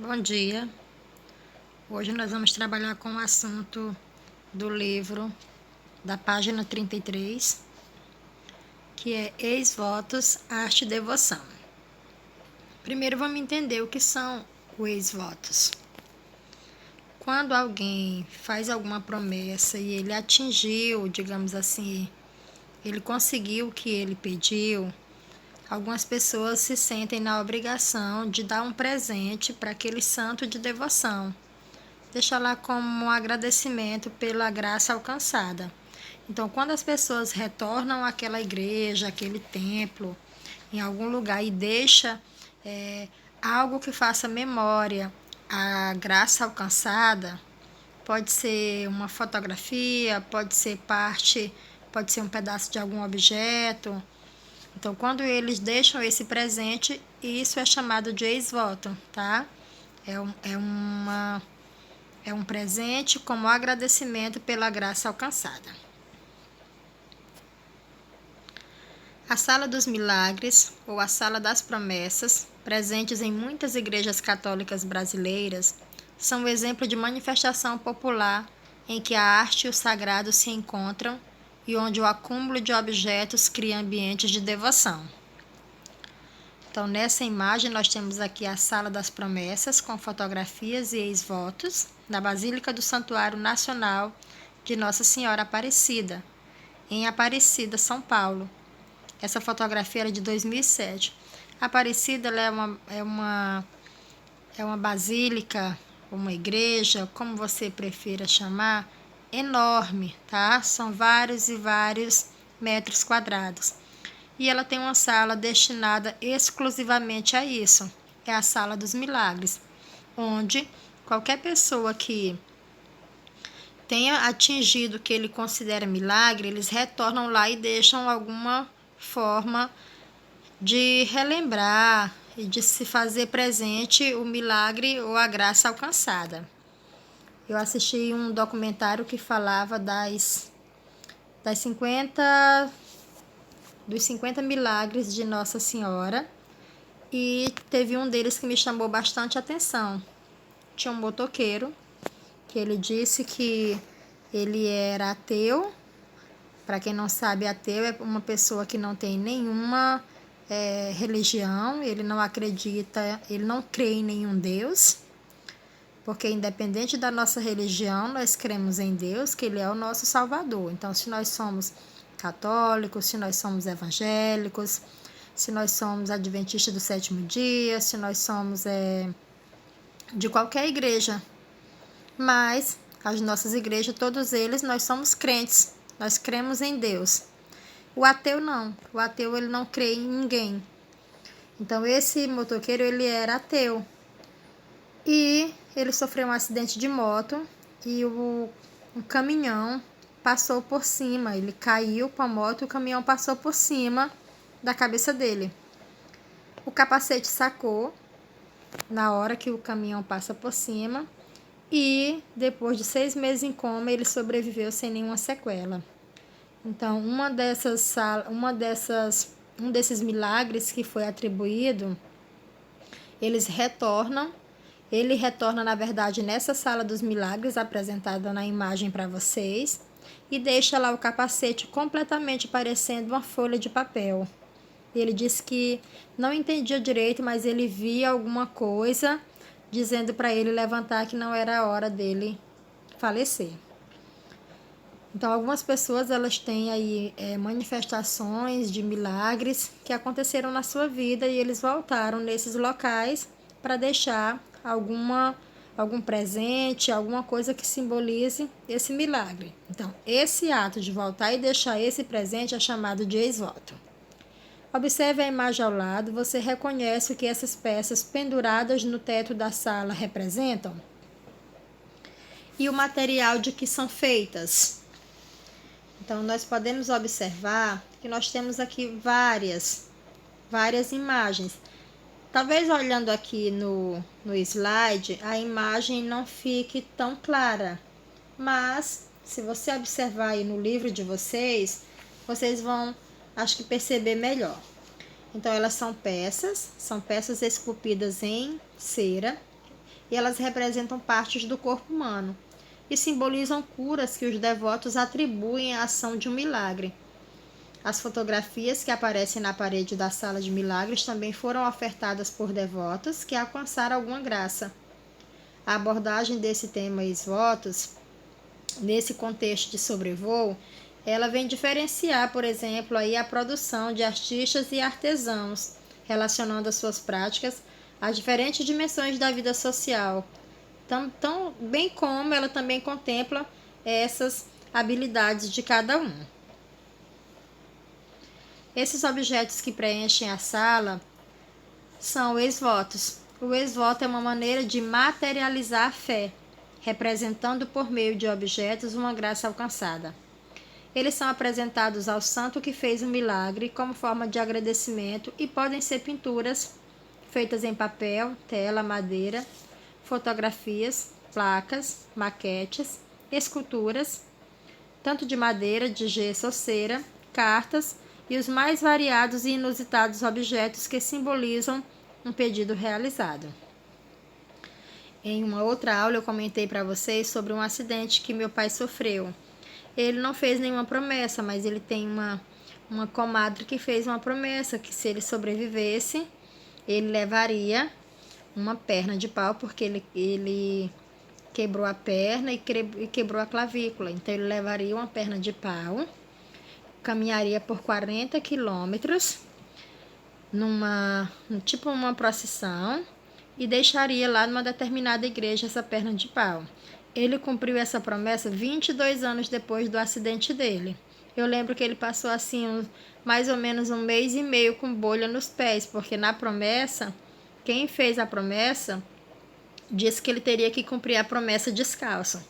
Bom dia. Hoje nós vamos trabalhar com o assunto do livro da página 33, que é Ex-votos, arte e devoção. Primeiro vamos entender o que são os ex-votos. Quando alguém faz alguma promessa e ele atingiu, digamos assim, ele conseguiu o que ele pediu, algumas pessoas se sentem na obrigação de dar um presente para aquele santo de devoção. Deixa lá como um agradecimento pela graça alcançada. Então, quando as pessoas retornam àquela igreja, àquele templo, em algum lugar e deixa algo que faça memória à graça alcançada, pode ser uma fotografia, pode ser um pedaço de algum objeto. Então, quando eles deixam esse presente, isso é chamado de ex-voto, tá? É um presente como agradecimento pela graça alcançada. A Sala dos Milagres, ou a Sala das Promessas, presentes em muitas igrejas católicas brasileiras, são um exemplo de manifestação popular em que a arte e o sagrado se encontram e onde o acúmulo de objetos cria ambientes de devoção. Então, nessa imagem, nós temos aqui a Sala das Promessas, com fotografias e ex-votos, na Basílica do Santuário Nacional de Nossa Senhora Aparecida, em Aparecida, São Paulo. Essa fotografia era de 2007. Aparecida é uma basílica, uma igreja, como você prefira chamar, enorme, tá? São vários e vários metros quadrados. E ela tem uma sala destinada exclusivamente a isso. É a Sala dos Milagres, onde qualquer pessoa que tenha atingido o que ele considera milagre, eles retornam lá e deixam alguma forma de relembrar e de se fazer presente o milagre ou a graça alcançada. Eu assisti um documentário que falava dos 50 milagres de Nossa Senhora, e teve um deles que me chamou bastante atenção. Tinha um motoqueiro que ele disse que ele era ateu. Para quem não sabe, ateu é uma pessoa que não tem nenhuma religião, ele não acredita, ele não crê em nenhum Deus, porque independente da nossa religião, nós cremos em Deus, que Ele é o nosso Salvador. Então, se nós somos católicos, se nós somos evangélicos, se nós somos adventistas do sétimo dia, se nós somos de qualquer igreja, mas as nossas igrejas, todos eles, nós somos crentes, nós cremos em Deus. O ateu não, o ateu ele não crê em ninguém. Então esse motoqueiro ele era ateu e ele sofreu um acidente de moto e um caminhão passou por cima, ele caiu com a moto e o caminhão passou por cima da cabeça dele. O capacete sacou na hora que o caminhão passa por cima e depois de 6 meses em coma ele sobreviveu sem nenhuma sequela. Então, um desses milagres que foi atribuído, ele retorna, na verdade, nessa Sala dos Milagres, apresentada na imagem para vocês, e deixa lá o capacete completamente parecendo uma folha de papel. Ele disse que não entendia direito, mas ele via alguma coisa dizendo para ele levantar que não era a hora dele falecer. Então, algumas pessoas elas têm aí manifestações de milagres que aconteceram na sua vida e eles voltaram nesses locais para deixar algum presente, alguma coisa que simbolize esse milagre. Então, esse ato de voltar e deixar esse presente é chamado de ex-voto. Observe a imagem ao lado, você reconhece o que essas peças penduradas no teto da sala representam? E o material de que são feitas? Então, nós podemos observar que nós temos aqui várias imagens. Talvez olhando aqui no slide, a imagem não fique tão clara. Mas, se você observar aí no livro de vocês, vocês vão, acho que, perceber melhor. Então, elas são peças esculpidas em cera. e elas representam partes do corpo humano e simbolizam curas que os devotos atribuem à ação de um milagre. As fotografias que aparecem na parede da sala de milagres também foram ofertadas por devotos que alcançaram alguma graça. A abordagem desse tema ex-votos, nesse contexto de sobrevoo, ela vem diferenciar, por exemplo, aí a produção de artistas e artesãos, relacionando as suas práticas às diferentes dimensões da vida social, tão bem como ela também contempla essas habilidades de cada um. Esses objetos que preenchem a sala são ex-votos. O ex-voto é uma maneira de materializar a fé, representando por meio de objetos uma graça alcançada. Eles são apresentados ao santo que fez o milagre como forma de agradecimento e podem ser pinturas feitas em papel, tela, madeira, fotografias, placas, maquetes, esculturas, tanto de madeira, de gesso ou cera, cartas e os mais variados e inusitados objetos que simbolizam um pedido realizado. Em uma outra aula eu comentei para vocês sobre um acidente que meu pai sofreu. Ele não fez nenhuma promessa, mas ele tem uma comadre que fez uma promessa que se ele sobrevivesse, ele levaria uma perna de pau, porque ele quebrou a perna e quebrou a clavícula. Então ele levaria uma perna de pau, caminharia por 40 quilômetros, tipo uma procissão, e deixaria lá numa determinada igreja essa perna de pau. Ele cumpriu essa promessa 22 anos depois do acidente dele. Eu lembro que ele passou assim mais ou menos 1 mês e meio com bolha nos pés, porque na promessa, quem fez a promessa disse que ele teria que cumprir a promessa descalço.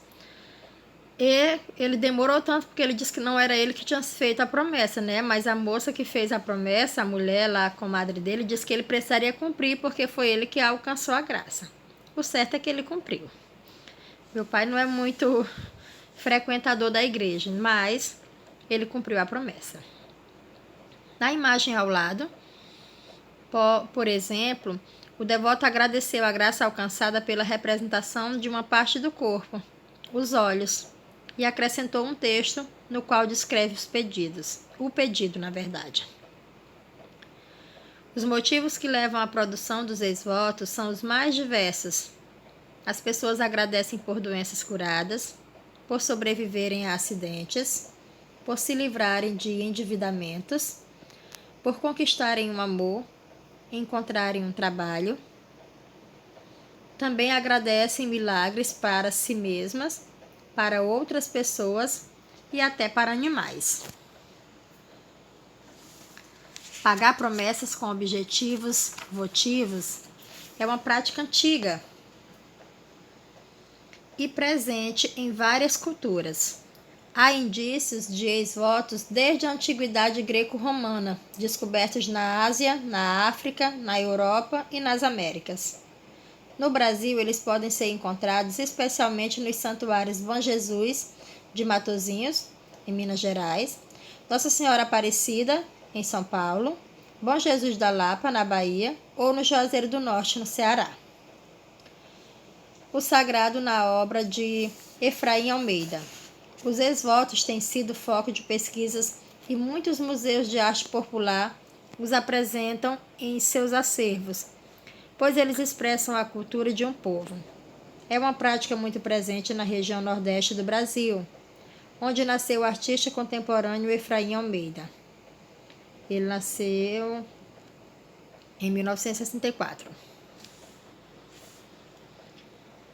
E ele demorou tanto porque ele disse que não era ele que tinha feito a promessa, né? Mas a moça que fez a promessa, a mulher lá, a comadre dele, disse que ele precisaria cumprir porque foi ele que alcançou a graça. O certo é que ele cumpriu. Meu pai não é muito frequentador da igreja, mas ele cumpriu a promessa. Na imagem ao lado, por exemplo, o devoto agradeceu a graça alcançada pela representação de uma parte do corpo, os olhos, e acrescentou um texto no qual descreve os pedidos. O pedido, na verdade. Os motivos que levam à produção dos ex-votos são os mais diversos. As pessoas agradecem por doenças curadas, por sobreviverem a acidentes, por se livrarem de endividamentos, por conquistarem um amor, encontrarem um trabalho. Também agradecem milagres para si mesmas, para outras pessoas e até para animais. Pagar promessas com objetivos votivos é uma prática antiga e presente em várias culturas. Há indícios de ex-votos desde a antiguidade greco-romana, descobertos na Ásia, na África, na Europa e nas Américas. No Brasil, eles podem ser encontrados especialmente nos santuários Bom Jesus de Matozinhos, em Minas Gerais, Nossa Senhora Aparecida, em São Paulo, Bom Jesus da Lapa, na Bahia, ou no Juazeiro do Norte, no Ceará. O sagrado na obra de Efraim Almeida. Os ex-votos têm sido foco de pesquisas e muitos museus de arte popular os apresentam em seus acervos, pois eles expressam a cultura de um povo. É uma prática muito presente na região nordeste do Brasil, onde nasceu o artista contemporâneo Efraim Almeida. Ele nasceu em 1964.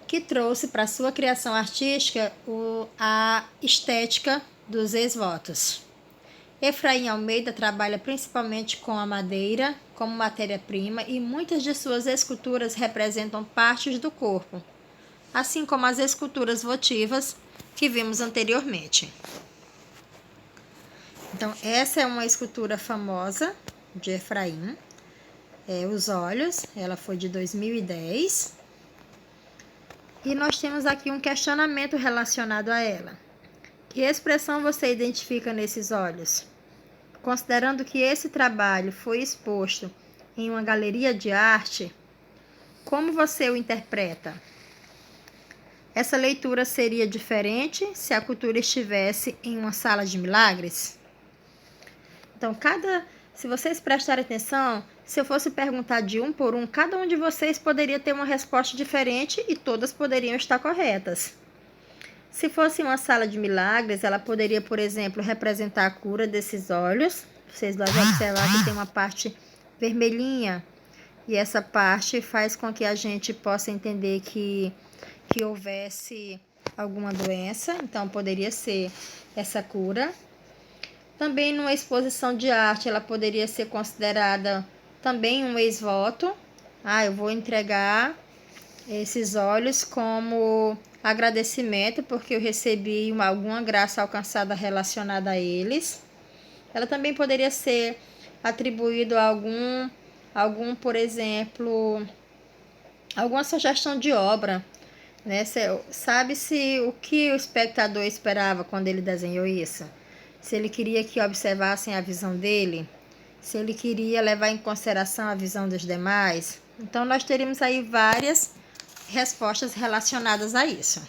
Que trouxe para sua criação artística a estética dos ex-votos. Efraim Almeida trabalha principalmente com a madeira como matéria-prima e muitas de suas esculturas representam partes do corpo, assim como as esculturas votivas que vimos anteriormente. Então, essa é uma escultura famosa de Efraim, Os Olhos, ela foi de 2010. E nós temos aqui um questionamento relacionado a ela. Que expressão você identifica nesses olhos? Considerando que esse trabalho foi exposto em uma galeria de arte, como você o interpreta? Essa leitura seria diferente se a cultura estivesse em uma sala de milagres? Então, se vocês prestarem atenção, se eu fosse perguntar de um por um, cada um de vocês poderia ter uma resposta diferente e todas poderiam estar corretas. Se fosse uma sala de milagres, ela poderia, por exemplo, representar a cura desses olhos. Vocês vão observar que tem uma parte vermelhinha e essa parte faz com que a gente possa entender que houvesse alguma doença. Então, poderia ser essa cura. Também numa exposição de arte, ela poderia ser considerada também um ex-voto. Eu vou entregar esses olhos como agradecimento porque eu recebi alguma graça alcançada relacionada a eles. Ela também poderia ser atribuído a algum, por exemplo, alguma sugestão de obra, né? Sabe-se o que o espectador esperava quando ele desenhou isso? Se ele queria que observassem a visão dele, se ele queria levar em consideração a visão dos demais. Então, nós teríamos aí várias respostas relacionadas a isso.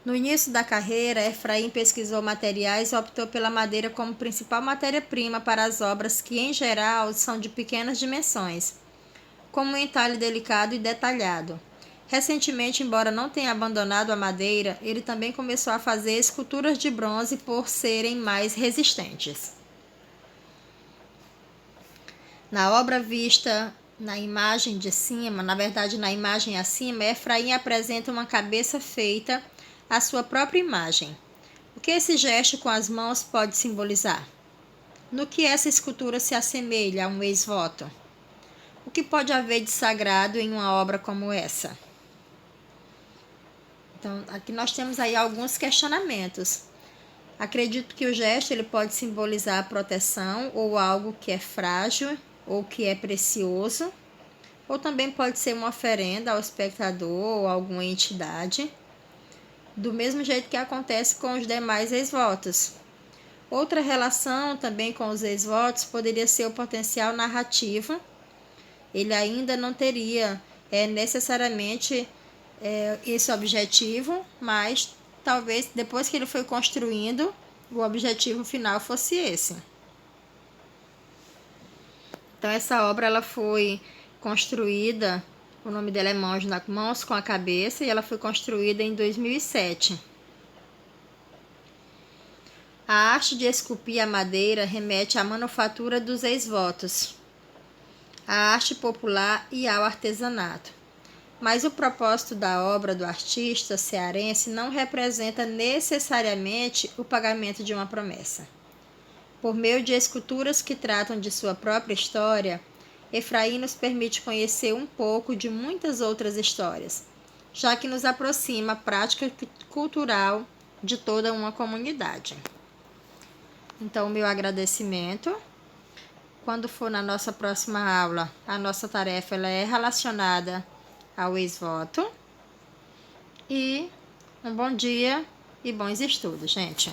No início da carreira, Efraim pesquisou materiais e optou pela madeira como principal matéria-prima para as obras que, em geral, são de pequenas dimensões, como um entalhe delicado e detalhado. Recentemente, embora não tenha abandonado a madeira, ele também começou a fazer esculturas de bronze por serem mais resistentes. Na obra vista na imagem de cima, na verdade na imagem acima, Efraim apresenta uma cabeça feita à sua própria imagem. O que esse gesto com as mãos pode simbolizar? No que essa escultura se assemelha a um ex-voto? O que pode haver de sagrado em uma obra como essa? Então, aqui nós temos aí alguns questionamentos. Acredito que o gesto ele pode simbolizar a proteção ou algo que é frágil ou que é precioso, ou também pode ser uma oferenda ao espectador ou alguma entidade, do mesmo jeito que acontece com os demais ex-votos. Outra relação também com os ex-votos poderia ser o potencial narrativo. Ele ainda não teria necessariamente esse objetivo, mas talvez depois que ele foi construindo, o objetivo final fosse esse. Então, essa obra ela foi construída, o nome dela é Mãos com a Cabeça, e ela foi construída em 2007. A arte de esculpir a madeira remete à manufatura dos ex-votos, à arte popular e ao artesanato. Mas o propósito da obra do artista cearense não representa necessariamente o pagamento de uma promessa. Por meio de esculturas que tratam de sua própria história, Efraim nos permite conhecer um pouco de muitas outras histórias, já que nos aproxima a prática cultural de toda uma comunidade. Então, o meu agradecimento. Quando for na nossa próxima aula, a nossa tarefa ela é relacionada ao ex-voto. E um bom dia e bons estudos, gente.